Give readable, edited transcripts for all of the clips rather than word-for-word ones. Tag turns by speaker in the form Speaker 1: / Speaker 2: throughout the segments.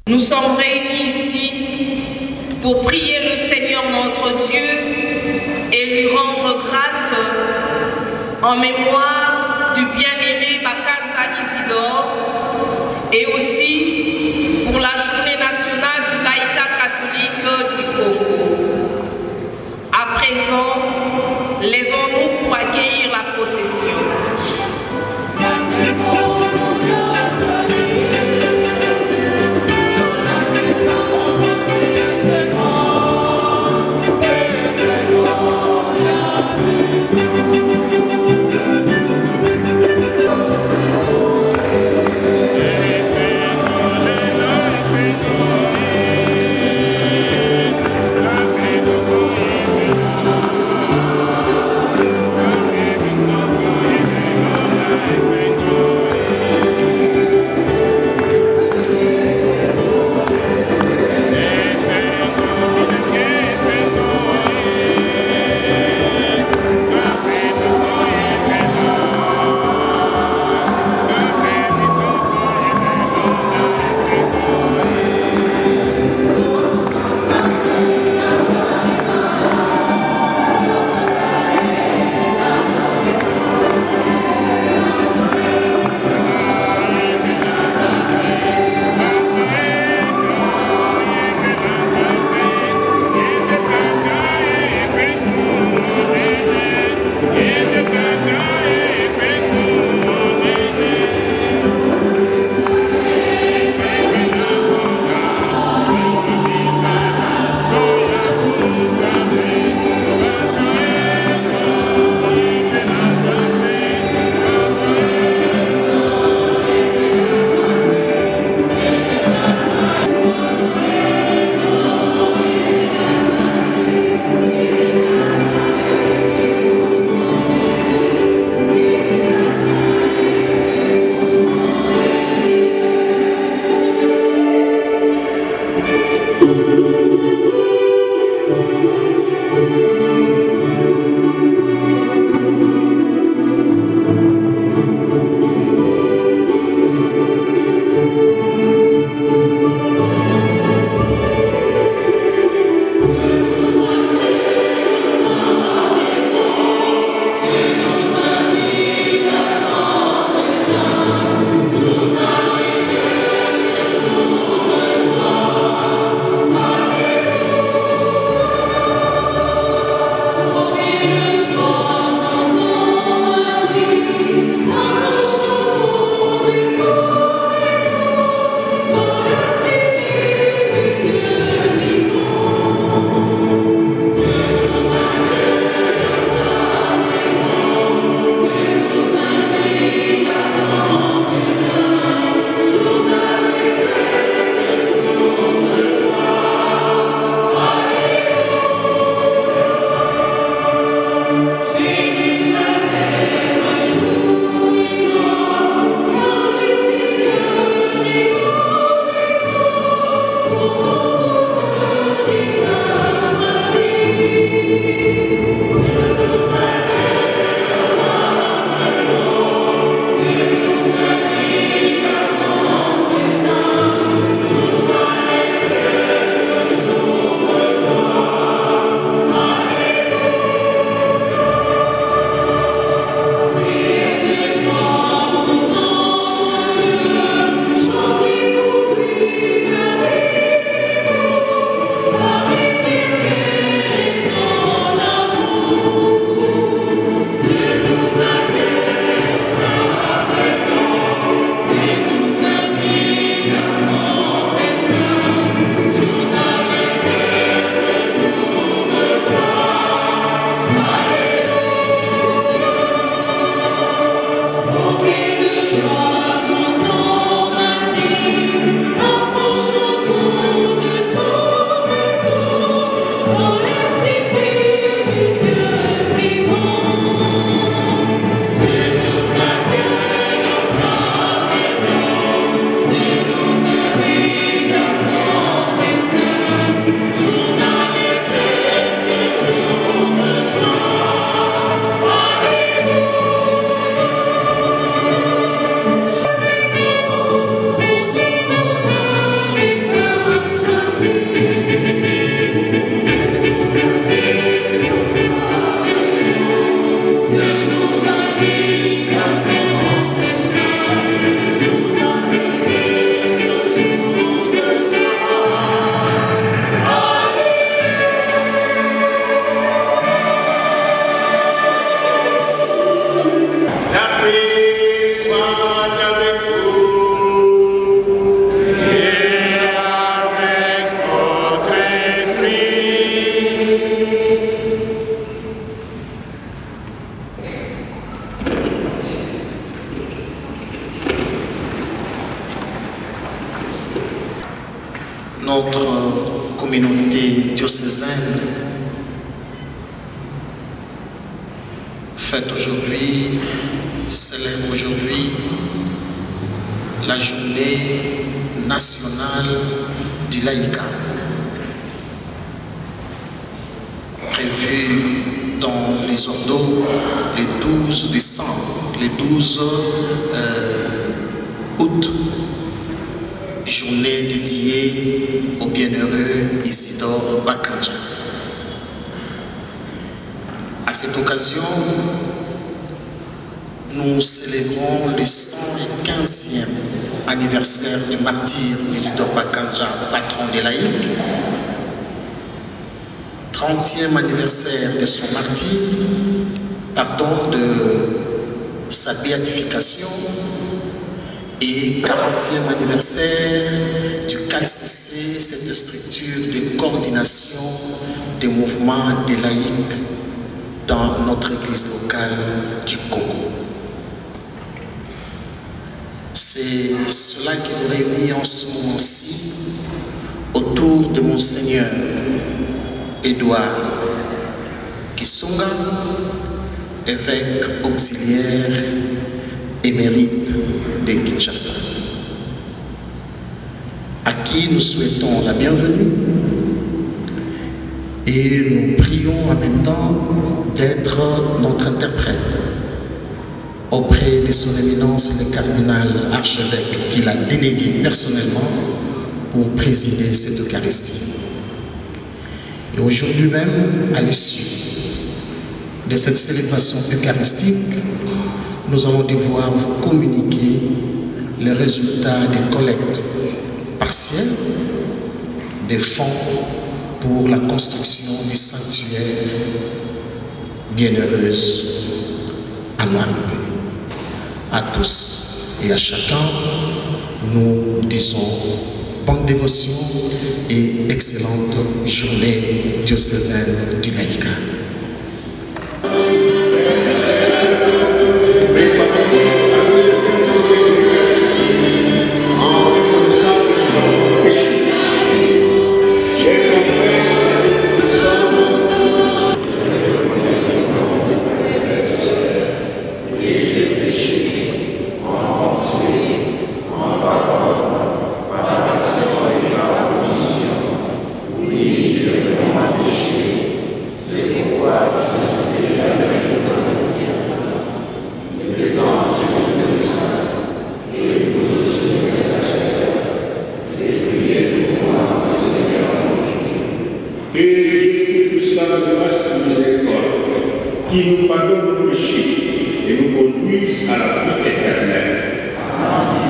Speaker 1: Nous sommes réunis ici pour prier le Seigneur notre Dieu et lui rendre grâce en mémoire du bienheureux Bakanza Isidore et aussi pour la journée nationale du laïcat catholique du Congo. À présent, lèvons-nous pour accueillir la procession.
Speaker 2: diocésaine fête aujourd'hui, célèbre aujourd'hui la journée nationale du laïcat, prévue dans les ordos le 12 décembre, le 12 août, journée dédiée au bienheureux Isidore Bakanja. À cette occasion, nous célébrons le 115e anniversaire du martyr d'Isidore Bakanja, patron des laïcs, 30e anniversaire de son martyr, de sa béatification, et 40e anniversaire du CALCC, cette structure de coordination des mouvements des laïcs dans notre église locale du Congo. C'est cela qui nous réunit en ce moment-ci autour de Monseigneur Edouard Kisonga, évêque auxiliaire émérite de Kinshasa, à qui nous souhaitons la bienvenue et nous prions en même temps d'être notre interprète auprès de son éminence le cardinal archevêque qu'il a délégué personnellement pour présider cette Eucharistie. Et aujourd'hui même, à l'issue de cette célébration eucharistique, nous allons devoir vous communiquer les résultats des collectes partielles des fonds pour la construction du sanctuaire Bienheureuse Anouarité. À tous et à chacun, nous disons bonne dévotion et excellente journée diocésaine du laïcat.
Speaker 3: Qui nous pardonne nos péchés et nous conduise à la vie éternelle. Amen.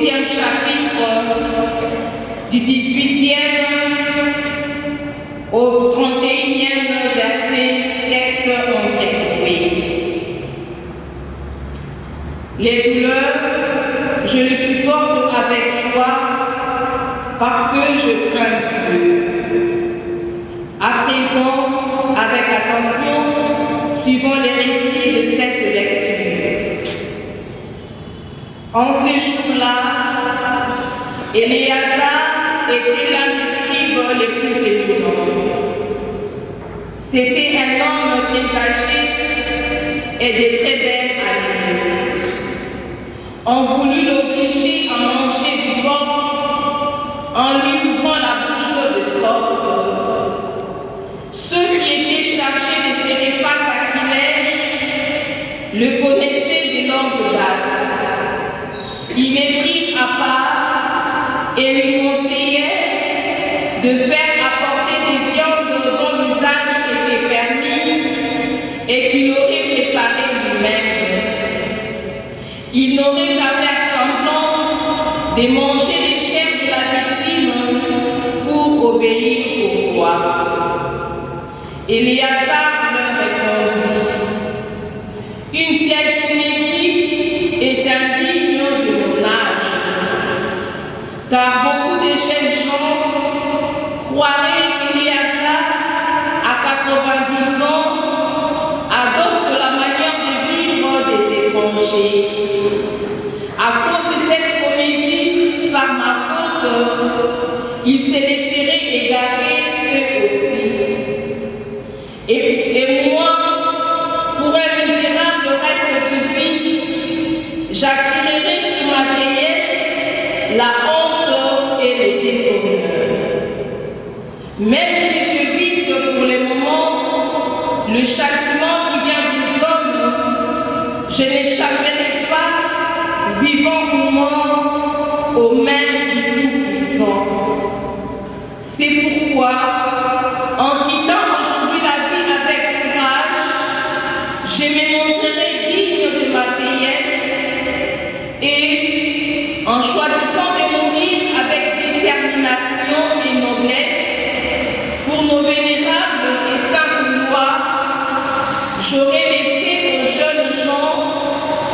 Speaker 1: 10e chapitre, du 18e au 31e verset, texte entrecoué. Les douleurs, je les supporte avec joie parce que je crains Dieu. À présent, avec attention, suivons les récits de cette lecture. En ces jours-là, Éléazar était l'un des scribes les plus éminents. C'était un homme très âgé et de très belles allures. On voulut l'obliger à manger du porc en lui ouvrant la bouche de force. Ceux qui étaient chargés de ces repas sacrilèges le connaissaient de longue date. Ils les prirent à part et lui conseillaient de faire apporter des viandes dont l'usage était permis et qu'il aurait préparé lui-même. Il n'aurait qu'à faire semblant de manger les chairs de la victime pour obéir au roi. Éléazar leur répondit: une telle comédie est indigne de mon âge, car beaucoup de jeunes gens croiraient qu'Éléazar, à 90 ans, adopte la manière de vivre des étrangers. À cause de cette comédie, par ma faute, ils se laisseraient égarer eux aussi. Et moi, pour un misérable reste de vie, j'attirerai sur ma vieillesse la honte et le déshonneur. Même si je vis que pour le moment, le châtiment qui vient des hommes, je n'échapperai pas, vivant ou mort, aux mains du Tout-Puissant. C'est pourquoi, en quittant aujourd'hui la vie avec courage, je me montrerai digne de ma vieillesse et, en choisissant de mourir avec détermination et noblesse pour nos vénérables et saintes lois, j'aurai laissé aux jeunes gens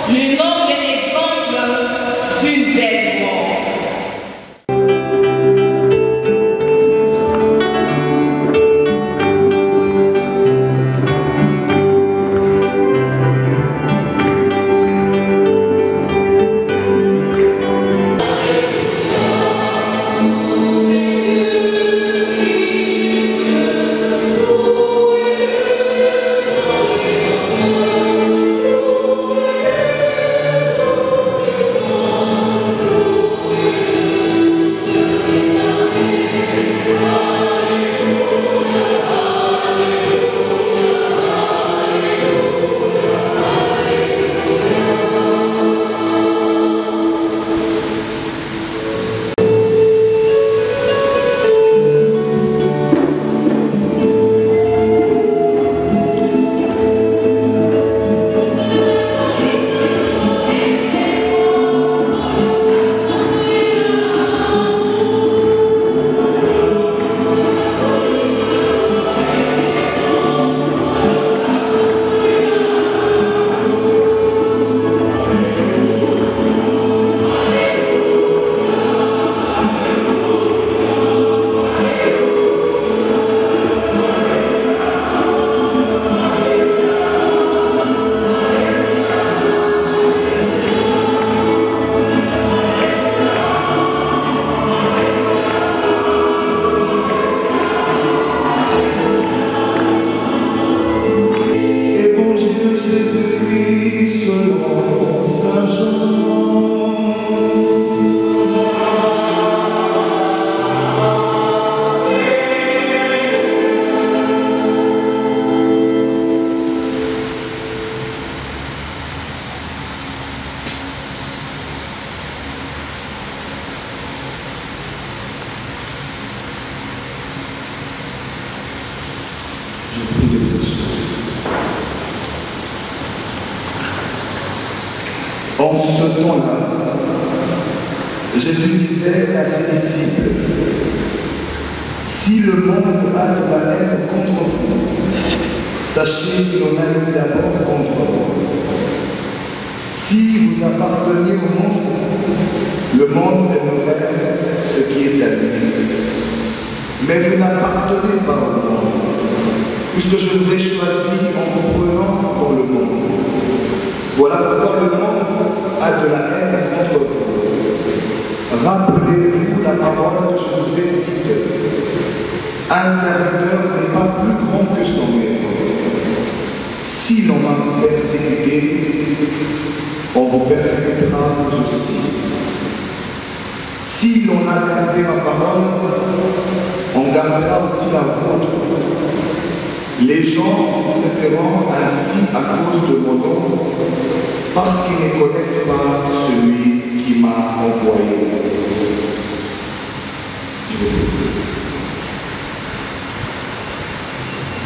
Speaker 1: le noble exemple d'une belle mort.
Speaker 4: En ce temps-là, Jésus disait à ses disciples, « Si le monde a de la haine contre vous, sachez qu'il en a eu d'abord contre vous. Si vous apparteniez au monde aimerait ce qui est à lui. Mais vous n'appartenez pas au monde, puisque je vous ai choisi en vous prenant dans le monde. Voilà pourquoi le monde a de la haine contre vous. Rappelez-vous la parole que je vous ai dite. Un serviteur n'est pas plus grand que son maître. Si l'on m'a persécuté, on vous persécutera vous aussi. Si l'on a gardé ma parole, on gardera aussi la vôtre. Les gens vous traiteront ainsi à cause de mon nom, parce qu'ils ne connaissent pas celui qui m'a envoyé. Je vais te dire.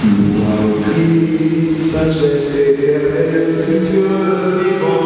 Speaker 4: Gloire au Christ, sagesse éternelle de Dieu vivant.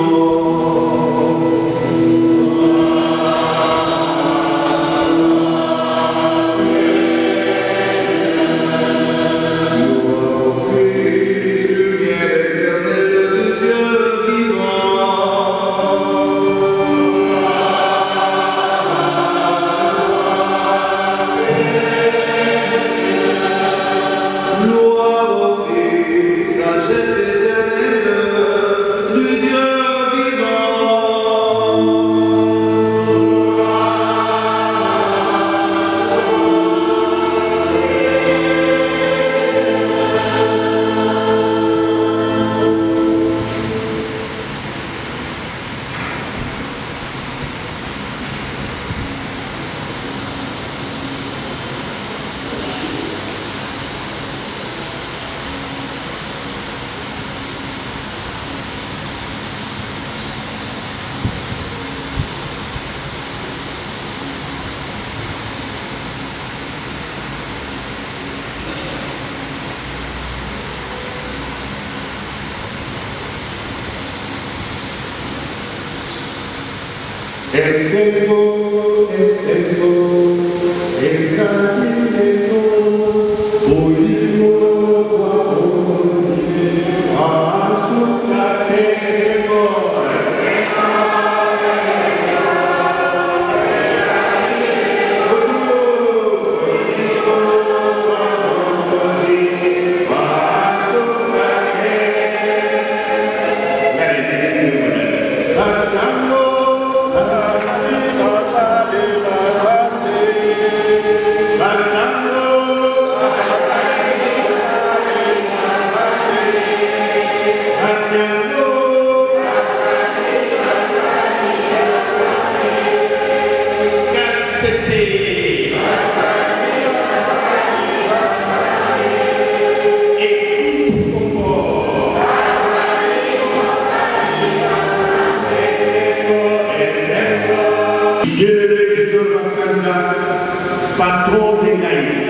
Speaker 3: Patron des naïfs.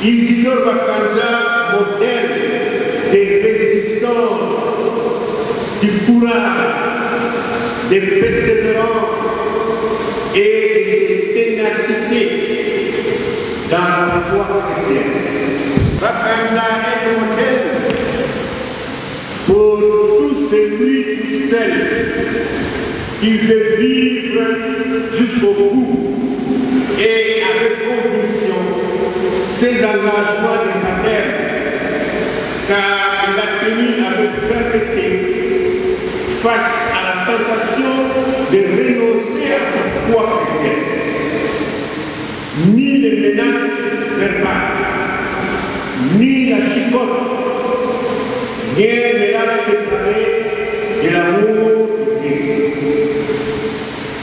Speaker 3: Isidore Bakanja, modèle de résistance, du courage, de persévérance et de ténacité dans la foi chrétienne. Bakanja est le modèle pour tout celui ou celle qui veut vivre jusqu'au bout et avec conviction ses engagements de paterne, car il a tenu avec fermeté face à la tentation de renoncer à sa foi chrétienne. Ni les menaces verbales, ni la chicote, rien ne l'a séparé de l'amour de Christ.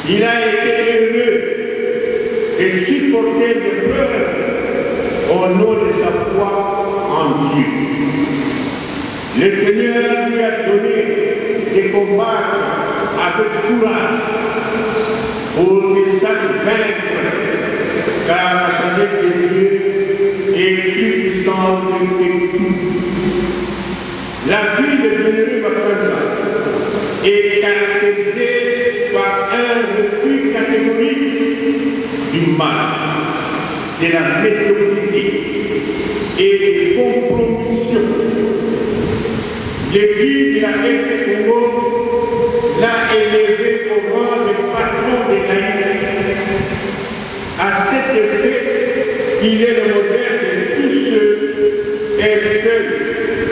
Speaker 3: Il a été heureux et supporter l'épreuve au nom de sa foi en Dieu. Le Seigneur lui a donné des combats avec courage pour qu'il sache vaincre, car la sagesse de Dieu est plus puissante que tout. La vie de Bénédicte Bakanja est caractérisée par un refus catégorique du mal, de la médiocrité et des compromissions. L'église de la RT Congo l'a élevé au rang de patron des laïcs. À cet effet, il est le modèle de tous ceux et celles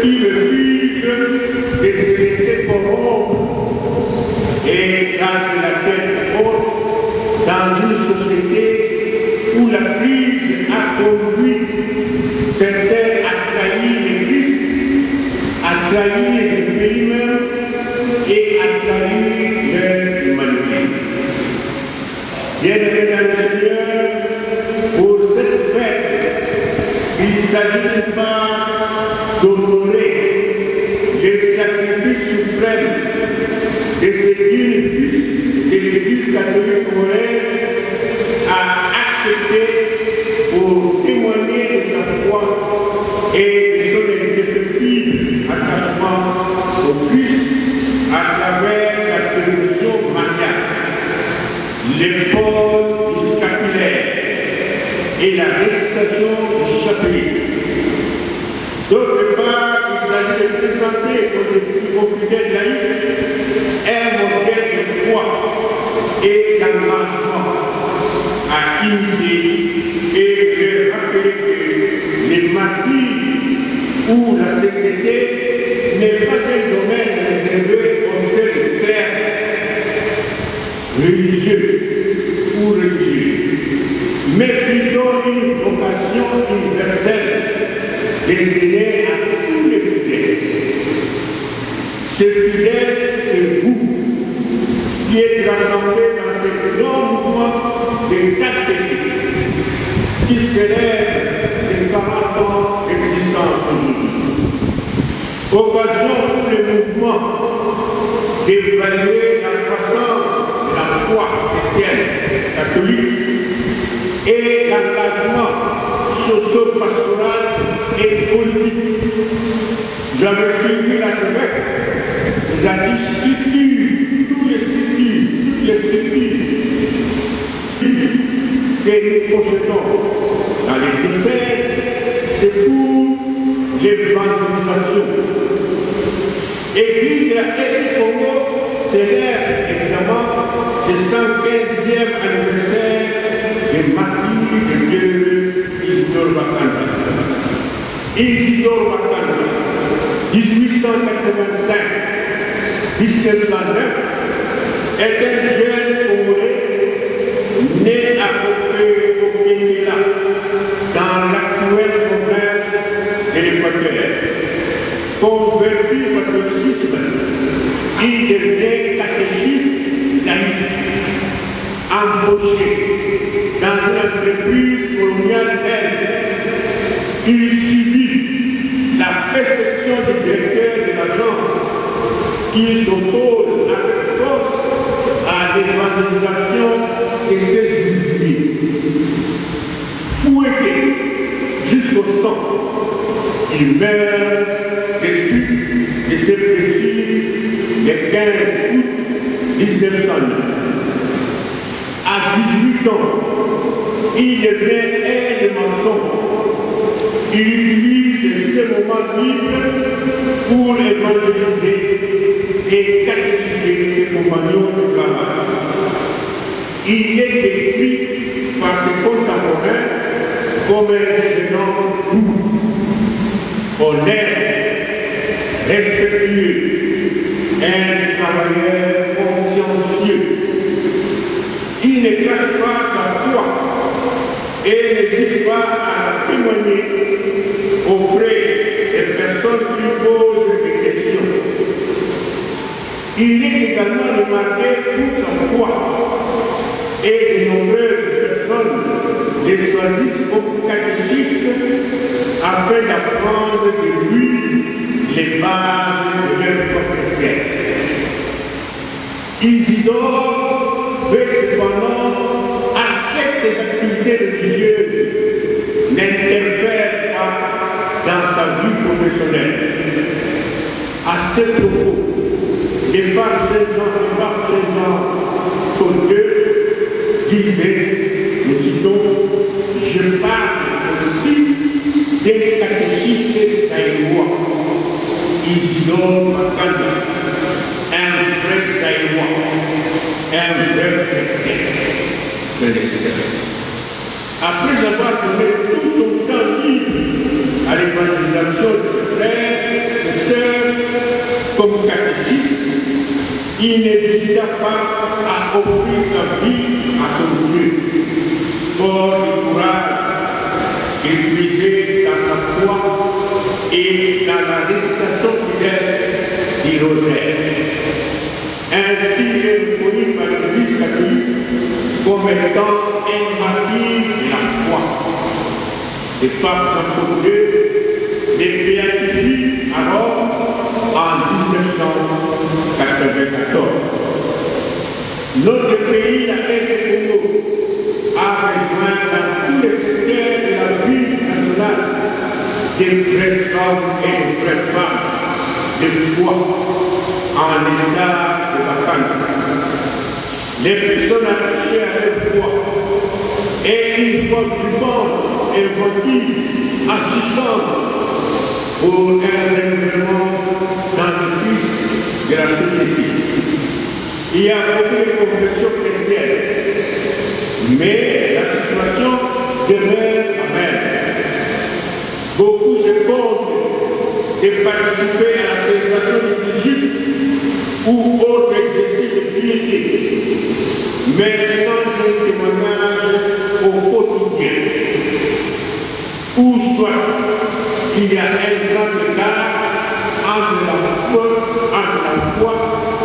Speaker 3: qui refusent de se laisser corrompre et gardent la tête haute dans une société où la crise a conduit certains à trahir le Christ, à trahir le pays même et à trahir leur humanité. Bien-aimés dans le Seigneur, pour cette fête, il ne s'agit pas d'honorer les sacrifices suprêmes de ce digne fils de l'Église catholique congolaise a accepté pour témoigner de sa foi et de son indéfectible attachement au Christ à travers sa dévotion mariale, l'épaule du scapulaire et la récitation du chapelet. D'autre part, il s'agit de présenter aux fidèles laïcs un modèle de foi et d'engagement à imiter et de rappeler que les martyrs ou la sécurité n'est pas un domaine réservé aux seuls clercs religieux ou religieux, mais plutôt une vocation universelle destinée à tous les fidèles. Ces fidèles, c'est vous qui êtes rassemblés dans ce grand mouvement de catéchisme qui célèbre ces 40 ans d'existence aujourd'hui. Occasion pour le mouvement d'évaluer la croissance de la foi chrétienne catholique et l'engagement socio-pastoral et politique. J'avais suivi l'archevêque, il a dit toutes les structures que nous possédons dans les diocèses, c'est pour l'évangélisation. Église de la RT Congo célèbre évidemment le 115e anniversaire des martyrs de Dieu Isidore Bakanja. Isidore Bakanja, 1885-1909, est un jeune Congolais né à Kenya, dans l'actuelle province de l'Équateur. Converti au catholicisme, il devient catéchiste laïque, embauché dans une entreprise coloniale belge. Il subit la perception du directeur de l'agence qui s'oppose avec force à l'évangélisation de ses ouvriers. Fouetté jusqu'au sang, il meurt déçu de ses blessures le 15 août 1909. À 18 ans, il devient aide-maçon. Il utilise ses moments libres pour évangéliser et catéchiser ses compagnons de travail. Il est décrit par ses contemporains comme un jeune homme doux, honnête, respectueux, un travailleur consciencieux. Il ne cache pas sa foi et n'hésite pas à témoigner auprès des personnes qui lui posent des questions. Il est également remarqué pour sa foi et de nombreuses personnes les choisissent comme catéchistes afin d'apprendre de lui les bases de leur foi chrétienne. Isidore veut cependant, à ce que ses activités religieuses n'interfèrent pas dans sa vie professionnelle. À ce propos, n'est pas pape Saint-Jean Paul II disait, nous citons, je parle aussi des catéchistes zaïrois, Isidore Makanda, un vrai zaïrois, un vrai chrétien. Après avoir donné tout son temps libre à l'évangélisation de ses frères et sœurs comme catéchistes, il n'hésita pas à offrir sa vie à son Dieu. Fort de courage, il puisait dans sa foi et dans la récitation fidèle du rosaire. Ainsi, il est reconnu par l'Église catholique comme étant un martyr de la foi. Le pape Jean-Paul II les béatifie à Rome en 1994. Notre pays, la RDC Congo, a besoin dans tous les secteurs de la vie nationale des vraies hommes et des vraies femmes de foi en l'état de vacances. Les personnes attachées à leur foi et une foi vivante, inventive, agissante pour un renouvellement dans le Christ de la société. Il y a beaucoup de confessions chrétiennes, mais la situation demeure la même. Beaucoup se comptent de participer à la célébration du Jésus ou autre exercice de piété, mais sans un témoignage au quotidien. Ou soit il y a un grand écart entre la foi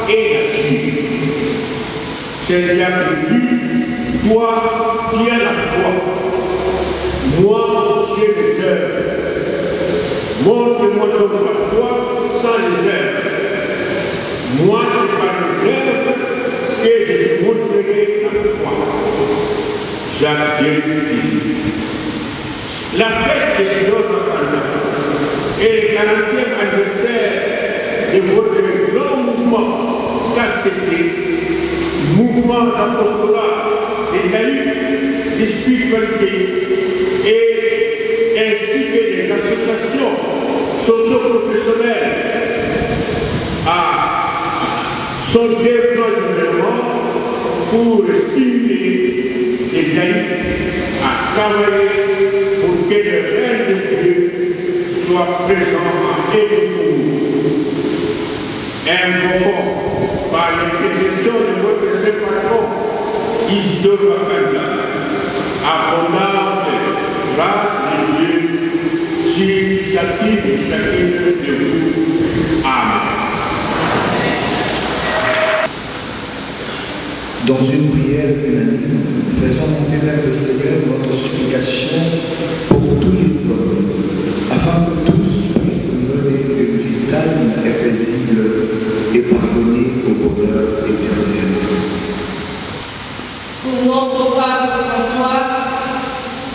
Speaker 3: et la vie. C'est Jacques dit, toi qui as la foi, moi j'ai les œuvres. Montre-moi donc la foi sans les œuvres. Moi, c'est par les œuvres que je te montrerai la foi. Jacques 2, 18. La fête de Isidore Makanda est le 40e anniversaire de votre grand mouvement KCC, mouvement d'apostolat, de laïcs, de spiritualité, et ainsi que des associations socio-professionnelles sont des grands événements pour stimuler les laïcs à travailler pour que le règne de Dieu soit présent en Économie. Invoquons par l'intercession de votre Saint Patron, Isidore Makanda, abondante grâce de Dieu sur chacune et chacune de vous. Amen.
Speaker 4: Dans une prière unanime, faisons monter vers le Seigneur notre supplication pour tous les hommes, afin que tous puissent mener une vie calme et paisible et parvenir au bonheur éternel.
Speaker 1: Pour notre pape François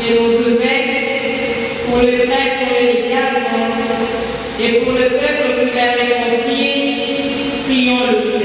Speaker 1: et nos évêques, pour le prêtre et les diacres, et pour le peuple qui l'a confié, prions le Seigneur.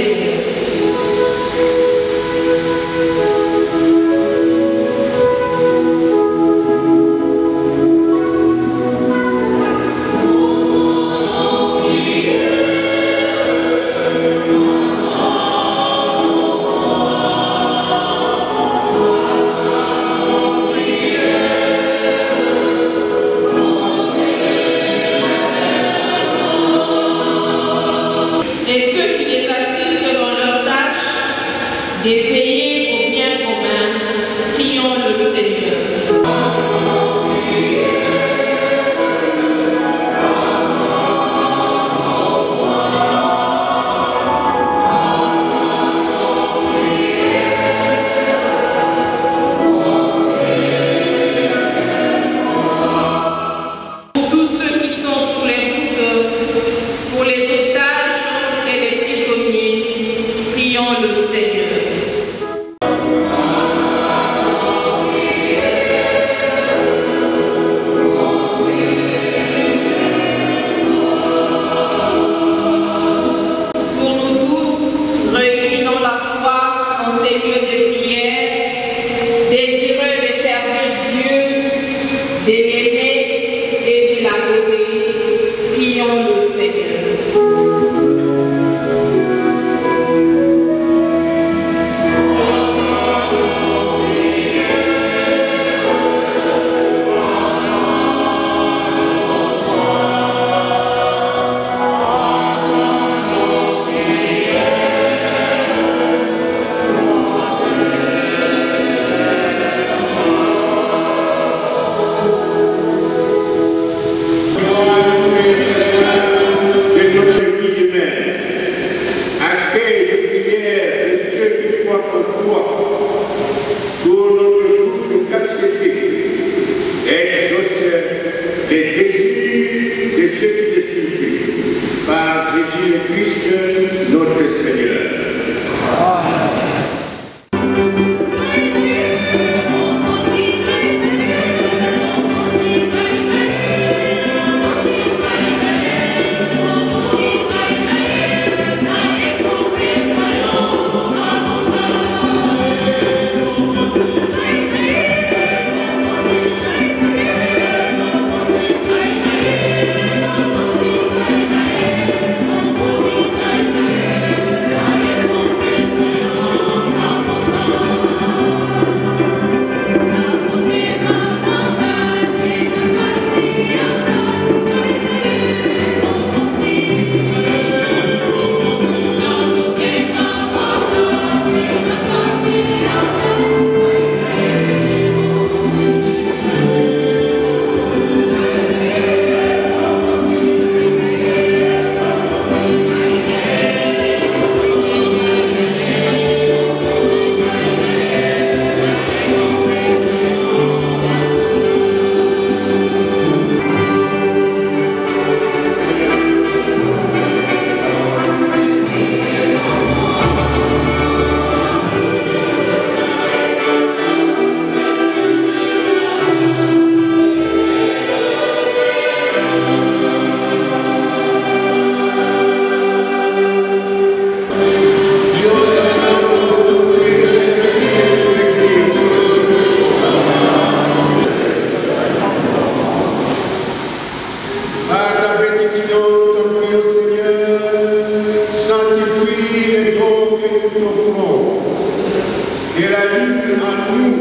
Speaker 3: en nous,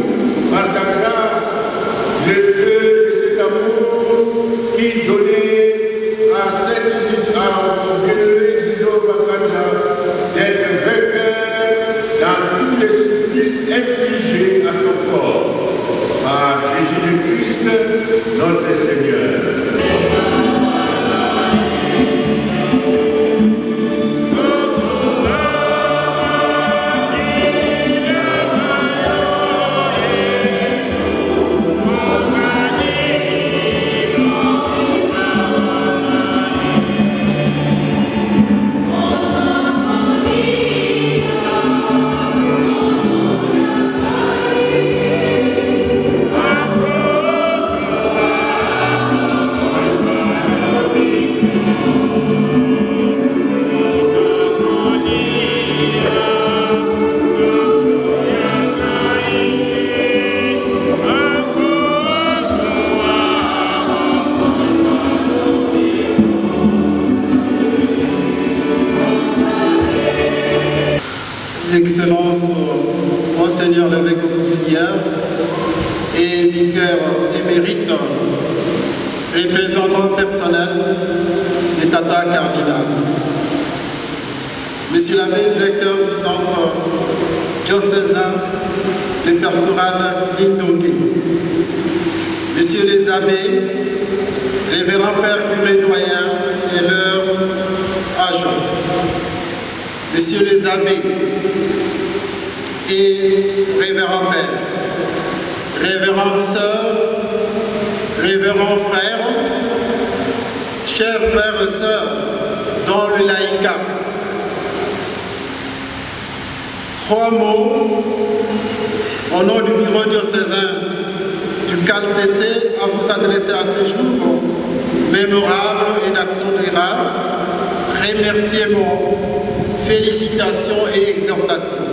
Speaker 3: par ta grâce, le feu de cet amour qui donnait au bienheureux Isidore Bakanja d'être vainqueur dans tous les supplices infligés à son corps. Par Jésus-Christ, notre Seigneur.
Speaker 5: Excellence, Monseigneur l'évêque auxiliaire et vicaire émérite, représentant personnel et Tata Cardinal. Monsieur l'abbé directeur du centre diocésain de pastoral d'Indongue. Messieurs les abbés, révérends pères curés doyens et leurs agents. Messieurs les abbés et révérends pères, révérends sœurs, révérends frères, chers frères et sœurs dans le laïcat. Trois mots au nom du bureau diocésain du CALCC à vous adresser à ce jour mémorable et d'action de grâce, remerciements, félicitations et exhortations.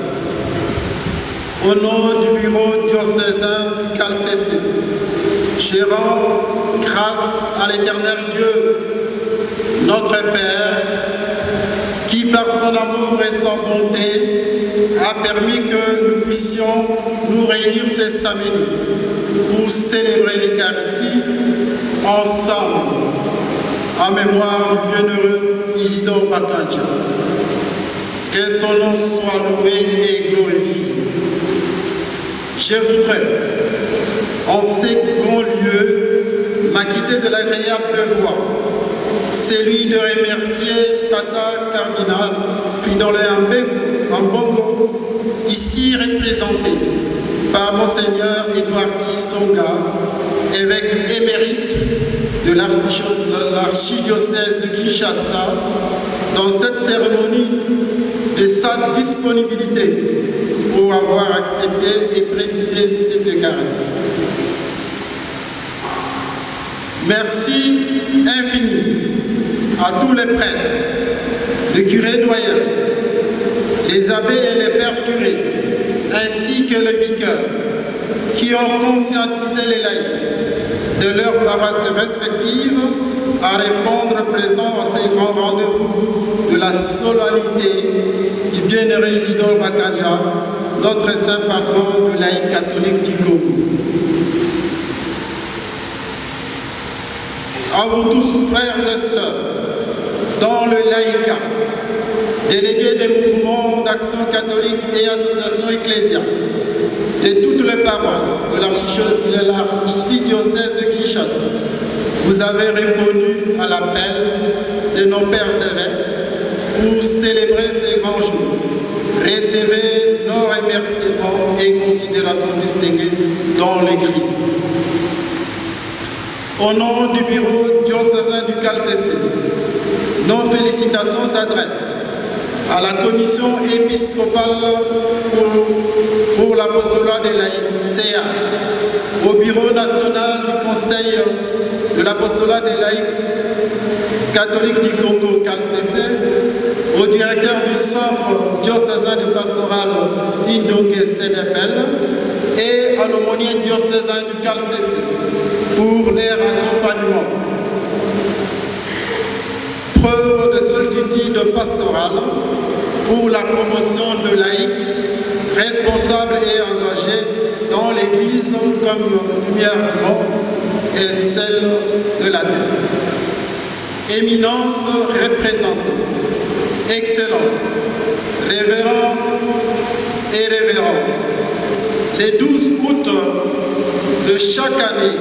Speaker 5: Au nom du bureau diocésain du CALCC, je rends grâce à l'Éternel Dieu, notre Père, qui par son amour et sa bonté a permis que nous puissions nous réunir ce samedi pour célébrer l'Eucharistie ensemble, en mémoire du bienheureux Isidore Bakanja. Que son nom soit loué et glorifié. Je voudrais, en second lieu, m'acquitter de l'agréable devoir, celui de remercier Tata Cardinal Fridolin Ambongo, ici représenté par Monseigneur Edouard Kisonga, évêque émérite de l'archidiocèse de Kinshasa, dans cette cérémonie de sa disponibilité pour avoir accepté et présidé cette Eucharistie. Merci infini à tous les prêtres, les curés doyens, les abbés et les pères curés, ainsi que les vicaires, qui ont conscientisé les laïcs de leurs paroisses respectives à répondre présent à ces grands rendez-vous de la solennité du bienheureux Isidore Bakanja, notre saint patron de laïcs catholique du Congo. À vous tous, frères et sœurs, dans le laïcat, délégués des mouvements d'action catholique et associations ecclésiales, de toutes les paroisses de l'archidiocèse de Kinshasa, vous avez répondu à l'appel de nos pères évêques pour célébrer ces grands jours. Recevez nos remerciements et considérations distinguées dans le Christ. Au nom du bureau diocésain du CALCC, nos félicitations s'adressent à la commission épiscopale pour l'apostolat des laïcs, CA, au bureau national du conseil de l'apostolat des laïcs catholiques du Congo, CALCC, au directeur du centre diocésain de pastoral Indongue CDPL et à l'aumônier diocésain du CALCC pour leur accompagnement. Preuve de solitude pastorale pour la promotion de laïcs responsable et engagé dans l'Église comme lumière du monde et celle de la terre. Éminence représentée, Excellence, révérend et révérende. Les 12 août de chaque année,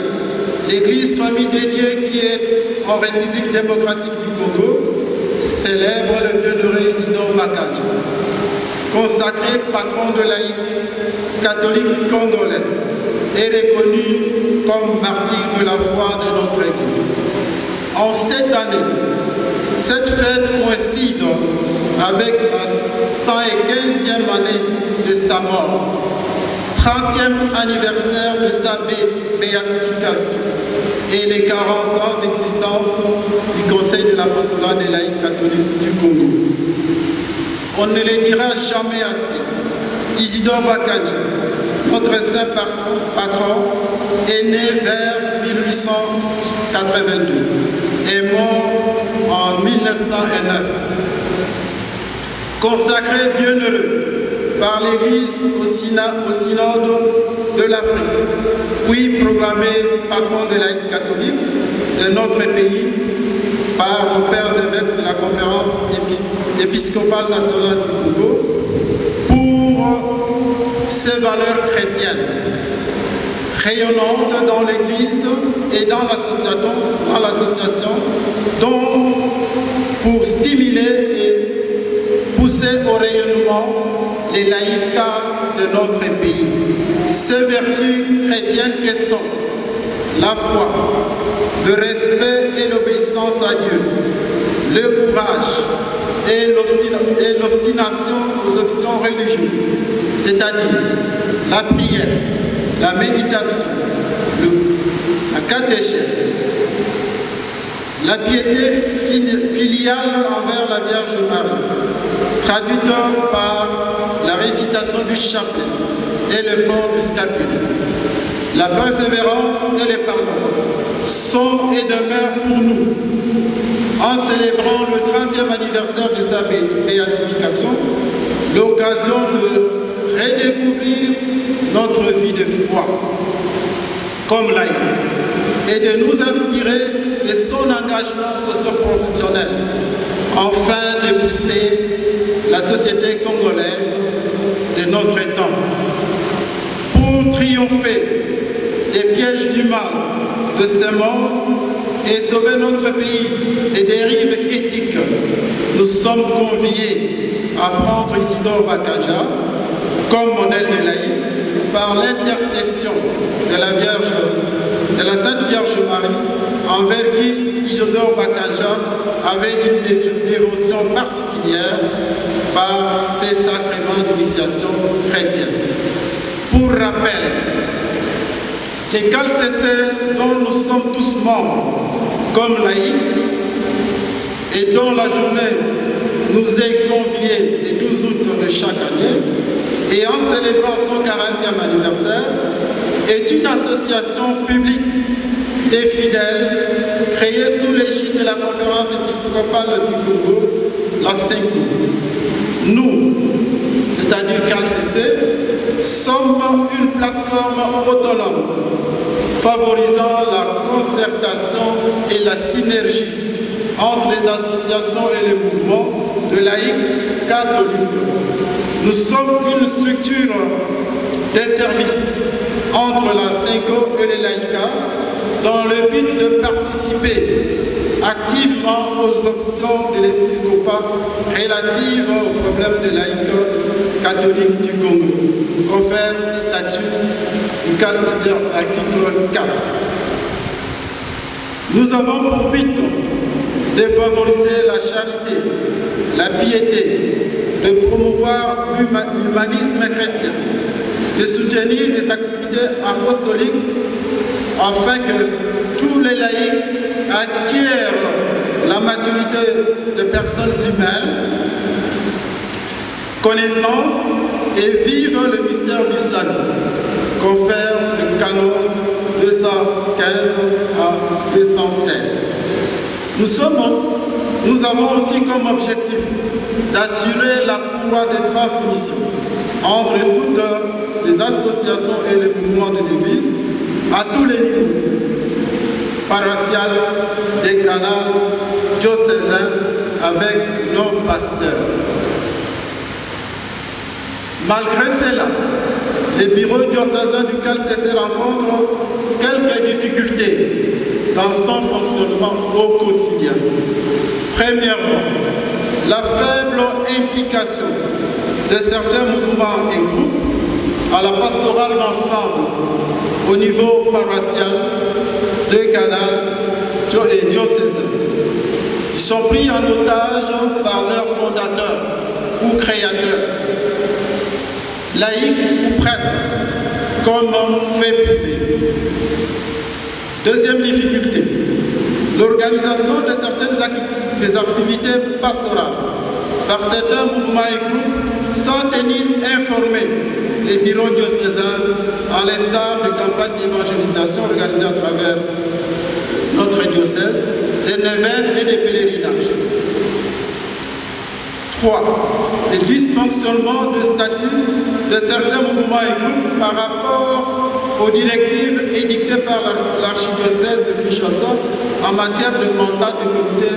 Speaker 5: l'Église Famille de Dieu qui est en République démocratique du Congo célèbre le bienheureux Isidore Bakadja, consacré patron de laïcs catholiques congolais et reconnu comme martyr de la foi de notre Église. En cette année, cette fête coïncide avec la 115e année de sa mort, 30e anniversaire de sa béatification et les 40 ans d'existence du Conseil de l'apostolat des laïcs catholiques du Congo. On ne le dira jamais assez. Isidore Bakadja, notre saint patron, est né vers 1882 et mort en 1909. Consacré bienheureux par l'Église au synode de l'Afrique, puis proclamé patron des laïcs catholiques de notre pays par nos pères évêques de la conférence épiscopale nationale du Congo pour ses valeurs chrétiennes, rayonnantes dans l'Église et dans l'association, dont pour stimuler et pousser au rayonnement les laïcats de notre pays. Ces vertus chrétiennes que sont la foi, le respect et l'obéissance à Dieu, le courage et l'obstination aux options religieuses, c'est-à-dire la prière, la méditation, la catéchèse, la piété filiale envers la Vierge Marie, traduite par la récitation du chapelet et le port du scapulaire. La persévérance et le pardon sont et demeurent pour nous, en célébrant le 30e anniversaire de sa béatification, l'occasion de redécouvrir notre vie de foi comme laïc et de nous inspirer de son engagement socio-professionnel afin de booster la société congolaise de notre temps. Pour triompher des pièges du mal de ce monde et sauver notre pays des dérives éthiques, nous sommes conviés à prendre Isidore Bakadja comme modèle de laïc par l'intercession de la Sainte Vierge Marie, envers qui Isidore Bakadja avait une dévotion particulière par ses sacrements d'initiation chrétienne. Pour rappel, les CALCC dont nous sommes tous membres comme laïcs et dont la journée nous est conviée le 12 août de chaque année et en célébrant son 40e anniversaire, est une association publique des fidèles créée sous l'égide de la conférence épiscopale du Congo, la CENCO. Nous, c'est-à-dire CALCC, sommes une plateforme autonome favorisant la concertation et la synergie entre les associations et les mouvements de laïcs catholiques. Nous sommes une structure des services entre la CENCO et les laïcats dans le but de participer activement aux options de l'épiscopat relatives aux problèmes de laïcs catholiques du Congo, confère statut du CALCC article 4. Nous avons pour but de favoriser la charité, la piété, de promouvoir l'humanisme chrétien, de soutenir les activités apostoliques afin que tous les laïcs acquièrent la maturité de personnes humaines, connaissance et vivent le mystère du salut, confère le canon 215 à 216. Nous avons aussi comme objectif d'assurer la courroie de transmission entre toutes les associations et les mouvements de l'Église à tous les niveaux, paroissial, décanal, diocésain, avec nos pasteurs. Malgré cela, le bureau diocésain du CALCC rencontre quelques difficultés dans son fonctionnement au quotidien. Premièrement, la faible implication de certains mouvements et groupes à la pastorale d'ensemble au niveau paroissial, décanal et diocésain. Ils sont pris en otage par leurs fondateurs ou créateurs, laïcs ou prêtres, comme fait privé. Deuxième difficulté, l'organisation de certaines activités pastorales par certains mouvements et groupes sans tenir informés les bureaux diocésains à l'instar de campagnes d'évangélisation organisées à travers notre diocèse, des neuvaines et des pèlerinages. 3. Les dysfonctionnements de statut de certains mouvements et groupes par rapport aux directives édictées par l'archidiocèse de Kinshasa en matière de mandat de comité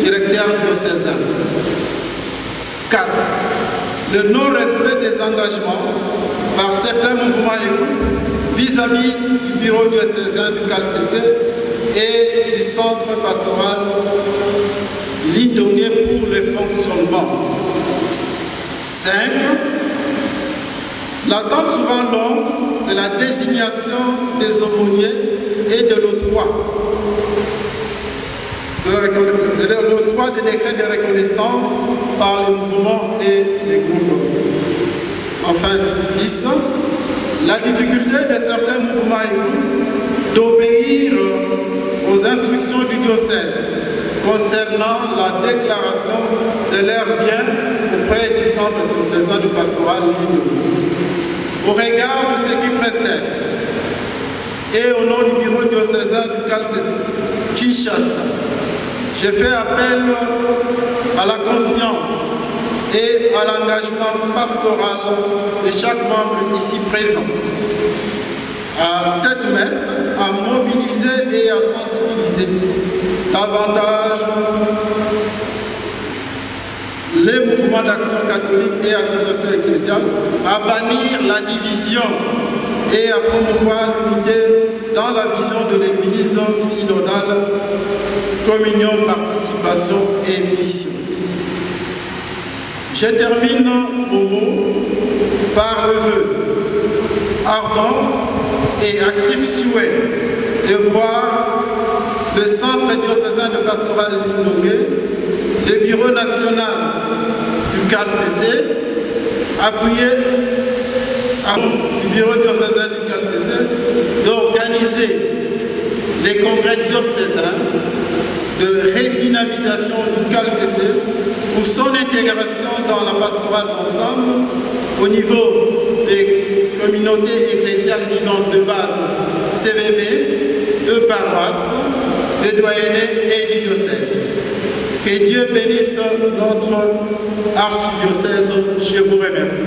Speaker 5: directeur diocésain. 4. Le non-respect des engagements par certains mouvements et groupes vis-à-vis du bureau diocésain du CALCC et du centre pastoral Lindongué pour le fonctionnement. 5. L'attente souvent longue de la désignation des aumôniers et de l'octroi des décrets de reconnaissance par les mouvements et les groupes. Enfin, 6. La difficulté de certains mouvements et groupes d'obéir aux instructions du diocèse concernant la déclaration de leurs biens auprès du centre diocésain du pastoral Lindongué. Au regard de ce qui précède, et au nom du bureau diocésain du CALCC Kinshasa, je fais appel à la conscience et à l'engagement pastoral de chaque membre ici présent à cette messe, à mobiliser et à sensibiliser davantage les mouvements d'action catholique et associations ecclésiales, à bannir la division et à promouvoir l'unité dans la vision de l'Église synodale, communion, participation et mission. Je termine mon mot par le vœu ardent et actif souhait de voir le centre diocésain de pastoral Lindongué, le bureau national du CALCC, appuyé du bureau diocésain du CALCC, d'organiser des congrès diocésains de redynamisation du CALCC pour son intégration dans la pastorale d'ensemble au niveau des communautés ecclésiales vivantes de base CVB, de paroisse, de doyenné et du diocèse. Que Dieu bénisse notre archidiocèse. Je vous remercie.